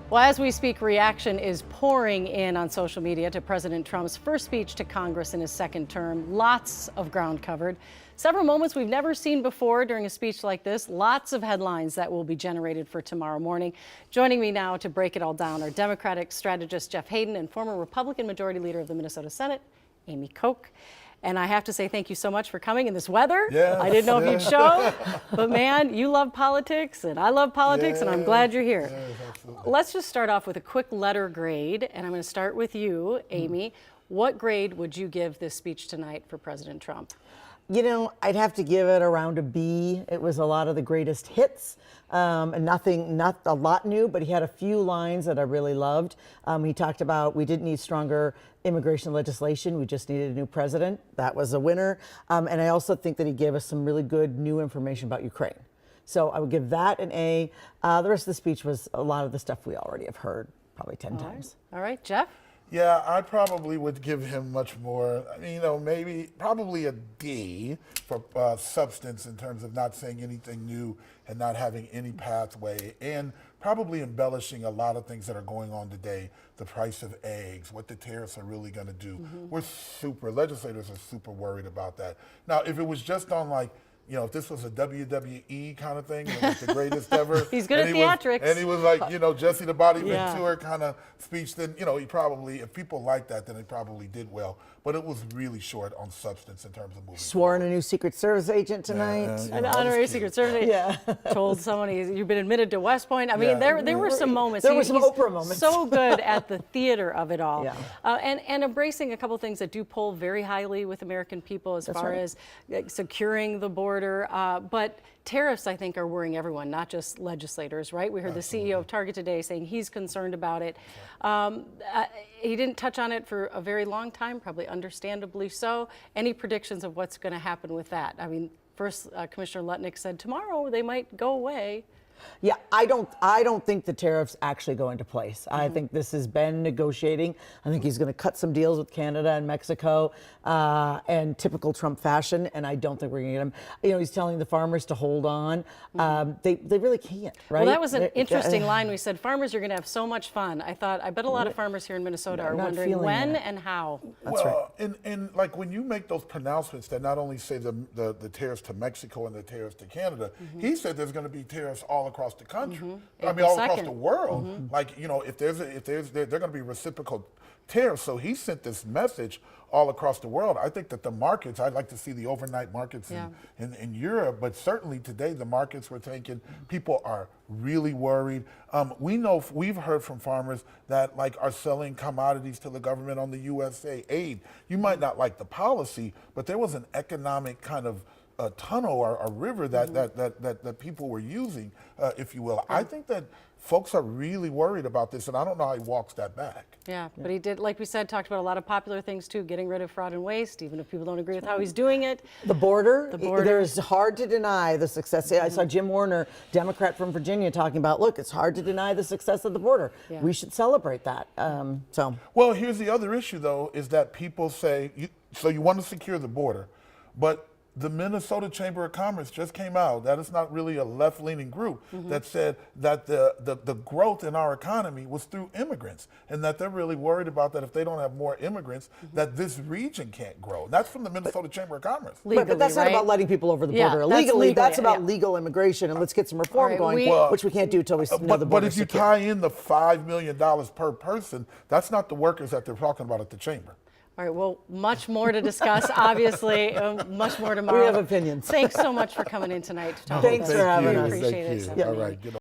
Well, as we speak, reaction is pouring in on social media to President Trump's first speech to Congress in his second term. Lots of ground covered. Several moments we've never seen before during a speech like this. Lots of headlines that will be generated for tomorrow morning. Joining me now to break it all down are Democratic strategist Jeff Hayden and former Republican Majority Leader of the Minnesota Senate, Amy Koch. And I have to say thank you so much for coming in this weather. Yes, I didn't know if you'd show, but man, you love politics and I love politics, and I'm glad you're here. Yes, Let's just start off with a quick letter grade, and I'm going to start with you, Amy. What grade would you give this speech tonight for President Trump? You know, I'd have to give it around a B. It was a lot of the greatest hits, and not a lot new, but he had a few lines that I really loved. He talked about we didn't need stronger immigration legislation, we just needed a new president. That was a winner. And I also think that he gave us some really good new information about Ukraine. So I would give that an A. The rest of the speech was a lot of the stuff we already have heard, probably 10 times. All right, Jeff? Yeah, I probably would give him much more. I mean, maybe probably a D for substance in terms of not saying anything new and not having any pathway, and probably embellishing a lot of things that are going on today. The price of eggs, what the tariffs are really going to do. Legislators are super worried about that. Now, if it was just on if this was a WWE kind of thing, it was the greatest ever. He's good at theatrics. And he was like, Jesse the Body Yeah. Ventura kind of speech, then, he probably, if people like that, then he probably did well. But it was really short on substance in terms of moving. Sworn a new Secret Service agent tonight. An honorary Secret Service agent told someone you've been admitted to West Point. I mean, there were some moments. There were some Oprah moments. So good at the theater of it all. Yeah. And embracing a couple things that do pull very highly with American people as far as securing the border. But tariffs, I think, are worrying everyone, not just legislators, right? We heard the CEO of Target today saying he's concerned about it. He didn't touch on it for a very long time, probably understandably so. Any predictions of what's going to happen with that? I mean, first, Commissioner Lutnick said tomorrow they might go away. Yeah, I don't think the tariffs actually go into place. I think this has been negotiating. I think he's going to cut some deals with Canada and Mexico, and typical Trump fashion. And I don't think we're going to get him. He's telling the farmers to hold on. They really can't, right? Well, that was an interesting line. We said farmers are going to have so much fun. I bet a lot of farmers here in Minnesota are wondering when and how. That's right. And like when you make those pronouncements that not only say the tariffs to Mexico and the tariffs to Canada, he said there's going to be tariffs all across the country. I mean, all across the world. Like, if they're going to be reciprocal tariffs. So he sent this message all across the world. I think that the markets, I'd like to see the overnight markets in Europe, but certainly today the markets we're taking, people are really worried. We've heard from farmers that are selling commodities to the government on the USA aid. You might not like the policy, but there was an economic kind of a tunnel or a river that people were using, if you will. I think that folks are really worried about this, and I don't know how he walks that back. Yeah, but he did, like we said, talked about a lot of popular things too, getting rid of fraud and waste, even if people don't agree with how he's doing it. The border. There's hard to deny the success. I saw Jim Warner, Democrat from Virginia, talking about, look, it's hard to deny the success of the border. We should celebrate that. Well, here's the other issue, though, is that people say, so you want to secure the border, but the Minnesota Chamber of Commerce just came out, that is not really a left-leaning group, that said that the growth in our economy was through immigrants, and that they're really worried about that if they don't have more immigrants, that this region can't grow. That's from the Minnesota Chamber of Commerce. Legally, but that's not about letting people over the border illegally. That's about legal immigration, and let's get some reform going, which we can't do until we know the border. But if you tie in the $5 million per person, that's not the workers that they're talking about at the chamber. All right, well, much more to discuss, obviously, much more tomorrow. We have opinions. Thanks so much for coming in tonight to talk Thanks with us. for having us. Appreciate it. All right.